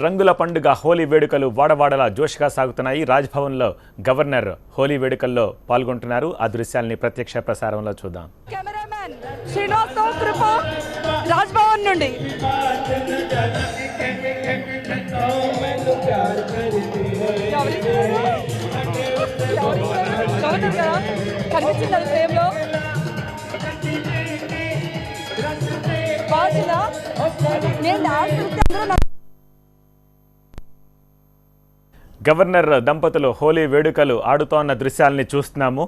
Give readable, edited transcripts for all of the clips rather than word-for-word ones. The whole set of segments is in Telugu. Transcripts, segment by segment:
రంగుల పండుగ హోలీ వేడుకలు వాడవాడలా జోష్గా సాగుతున్నాయి. రాజ్భవన్లో గవర్నర్ హోలీ వేడుకల్లో పాల్గొంటున్నారు. ఆ దృశ్యాల్ని ప్రత్యక్ష ప్రసారంలో చూద్దాం. కెమెరామెన్ శ్రీనివాస్తో కృప రాజ్భవన్ నుండి. కనిపించింది ఫ్రేమ్లో నేను గవర్నర్ దంపతులు హోలీ వేడుకలు ఆడుతోన్న దృశ్యాల్ని చూస్తున్నాము.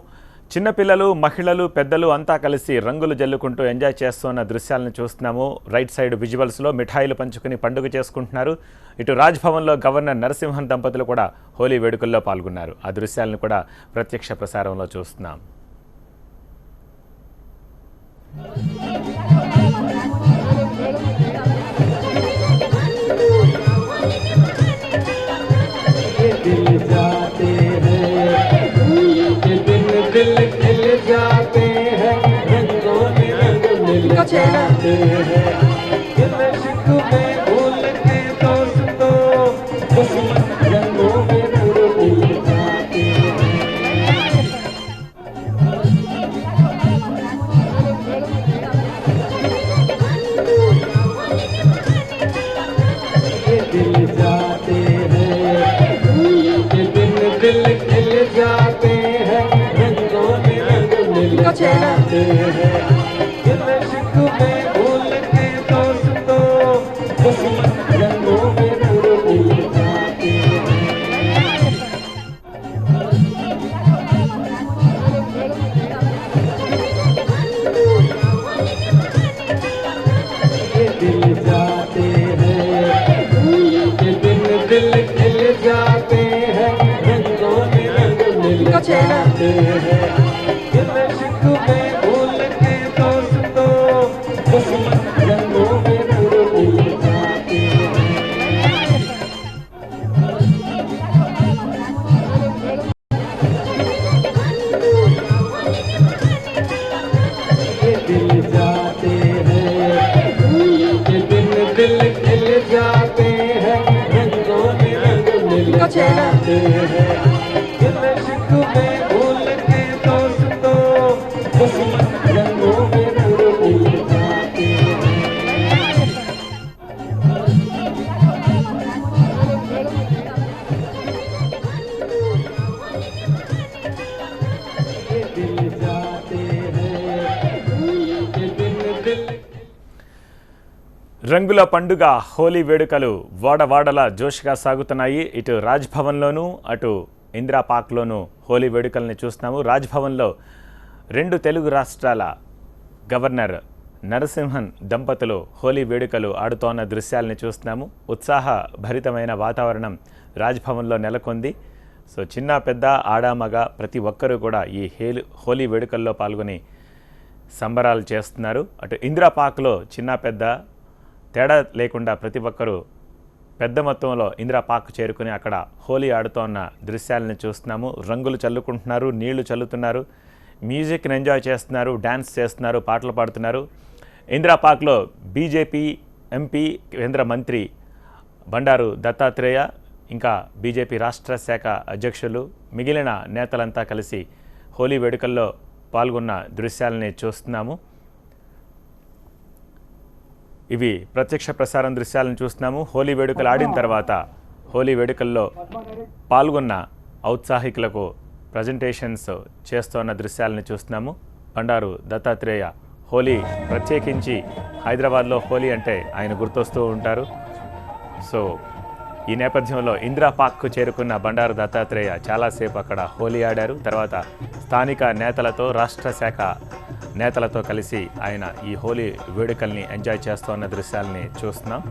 చిన్నపిల్లలు, మహిళలు, పెద్దలు అంతా కలిసి రంగులు జల్లుకుంటూ ఎంజాయ్ చేస్తున్న దృశ్యాలను చూస్తున్నాము. రైట్ సైడ్ విజువల్స్లో మిఠాయిలు పంచుకుని పండుగ చేసుకుంటున్నారు. ఇటు రాజ్భవన్లో గవర్నర్ నరసింహన్ దంపతులు కూడా హోలీ వేడుకల్లో పాల్గొన్నారు. ఆ దృశ్యాలను కూడా ప్రత్యక్ష ప్రసారంలో చూస్తున్నాం. రంగుల పండుగ హోలీ వేడుకలు వాడవాడలా జోష్గా సాగుతున్నాయి. ఇటు రాజ్భవన్లోనూ అటు ఇందిరా పార్క్లోనూ హోలీ వేడుకల్ని చూస్తున్నాము. రాజ్భవన్లో రెండు తెలుగు రాష్ట్రాల గవర్నర్ నరసింహన్ దంపతులు హోలీ వేడుకలు ఆడుతోన్న దృశ్యాలని చూస్తున్నాము. ఉత్సాహభరితమైన వాతావరణం రాజ్భవన్లో నెలకొంది. సో చిన్న పెద్ద ఆడామగ ప్రతి ఒక్కరూ కూడా ఈ హోలీ వేడుకల్లో పాల్గొని సంబరాలు చేస్తున్నారు. అటు ఇందిరా పార్క్లో చిన్న పెద్ద తేడా లేకుండా ప్రతి ఒక్కరూ పెద్ద మొత్తంలో ఇందిరా పార్క్ చేరుకుని అక్కడ హోలీ ఆడుతోన్న దృశ్యాలను చూస్తున్నాము. రంగులు చల్లుకుంటున్నారు, నీళ్లు చల్లుతున్నారు, మ్యూజిక్ని ఎంజాయ్ చేస్తున్నారు, డ్యాన్స్ చేస్తున్నారు, పాటలు పాడుతున్నారు. ఇందిరా పార్క్లో బీజేపీ ఎంపీ, కేంద్ర మంత్రి బండారు దత్తాత్రేయ, ఇంకా బీజేపీ రాష్ట్ర శాఖ అధ్యక్షులు, మిగిలిన నేతలంతా కలిసి హోలీ వేడుకల్లో పాల్గొన్న దృశ్యాలని చూస్తున్నాము. ఇవి ప్రత్యక్ష ప్రసారం దృశ్యాలను చూస్తున్నాము. హోలీ వేడుకలు ఆడిన తర్వాత హోలీ వేడుకల్లో పాల్గొన్న ఔత్సాహికులకు ప్రజెంటేషన్స్ చేస్తున్న దృశ్యాలను చూస్తున్నాము. బండారు దత్తాత్రేయ హోలీ, ప్రత్యేకించి హైదరాబాద్లో హోలీ అంటే ఆయన గుర్తొస్తూ ఉంటారు. సో ఈ నేపథ్యంలో ఇందిరా పార్క్కు చేరుకున్న బండారు దత్తాత్రేయ చాలాసేపు అక్కడ హోలీ ఆడారు. తర్వాత స్థానిక నేతలతో, రాష్ట్ర శాఖ నేతలతో కలిసి ఆయన ఈ హోలీ వేడుకల్ని ఎంజాయ్ చేస్తున్న దృశ్యాలని చూస్తున్నాం.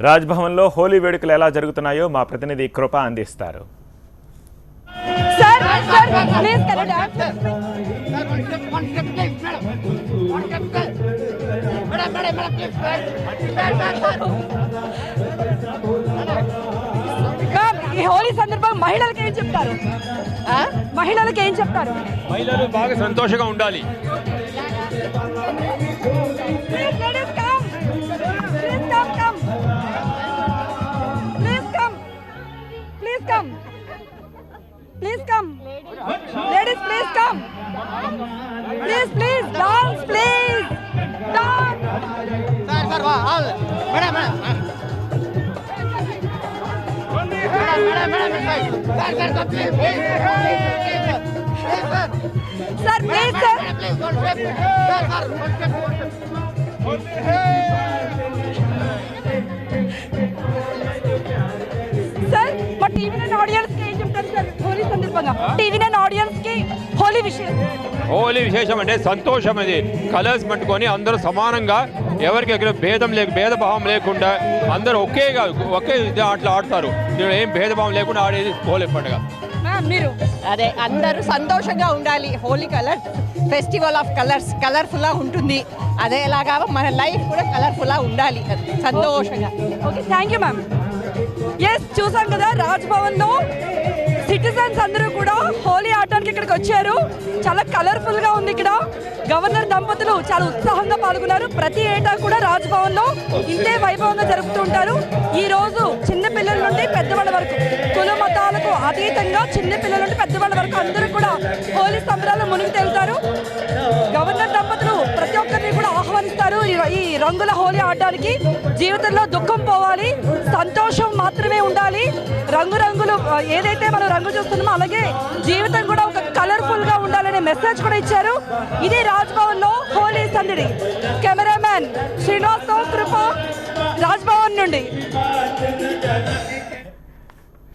రాజ్భవన్లో హోలీ వేడుకలు ఎలా జరుగుతున్నాయో మా ప్రతినిధి కృప అందిస్తారు. సార్ ప్లీజ్ ఈ హోలీ సందర్భంగా మహిళలకు ఏం చెప్తారు? మహిళలకు ఏం చెప్తారు? మహిళలు బాగా సంతోషంగా ఉండాలి. Please come. Ladies, please come. Please, dance, please. Dance. Sir, all. Madam. Sir, please. Sir, please, sir. Sir, but even an audience కి ఏం చెప్తారు సార్ హోలీ సందర్భంగా? టీవీ నైన్ ఆడియన్స్ కి హోలీ విశేషం అంటే సంతోషం. అది కలర్స్ పట్టుకొని అందరూ సమానంగా ఎవరికి భేదభావం లేకుండా అందరూ ఒకే ఆటలు ఆడతారు. ఏం భేదభావం లేకుండా ఆడేది హోలీ పండుగ. మీరు అదే అందరూ సంతోషంగా ఉండాలి. Holi colours festival of colours కలర్ఫుల్గా ఉంటుంది. అదేలాగా మన లైఫ్ కూడా కలర్ఫుల్గా ఉండాలి సంతోషంగా. Okay, thank you ma'am. Yes, చూసాం కదా రాజ్భవన్లో సిటిజన్స్ అందరూ కూడా హోలీ ఆడటానికి ఇక్కడికి వచ్చారు. చాలా కలర్ఫుల్ గా ఉంది ఇక్కడ. గవర్నర్ దంపతులు చాలా ఉత్సాహంగా పాల్గొన్నారు. ప్రతి ఏటా కూడా రాజ్భవన్లో ఇంతే వైభవంగా జరుపుతూ ఉంటారు. ఈ రోజు చిన్న పిల్లల నుండి పెద్దవాళ్ళ వరకు, కుల మతాలకు అతీతంగా చిన్న పిల్లల నుండి పెద్దవాళ్ళ వరకు అందరూ కూడా హోలీ సంబరాల్లో మునిగి తేలుతారు. గవర్నర్ దంపతులు ప్రతి ఒక్కరిని కూడా ఆహ్వానిస్తారు ఈ రంగుల హోలీ ఆడడానికి. జీవితంలో దుఃఖం పోవాలి, సంతోషం మాత్రమే ఉండాలి. రంగులు ఏదైతే మనం రంగు చూస్తున్నామో అలాగే జీవితం కూడా ఒక కలర్ఫుల్ గా ఉండాలనే మెసేజ్ కూడా ఇచ్చారు. ఇది రాజ్భవన్ లో హోలీ సందడి. కెమెరామ్యాన్ శ్రీనివాస్ తో కృప, రాజ్భవన్ నుండి.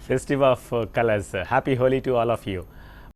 Festive of colours. Happy Holi to all of you.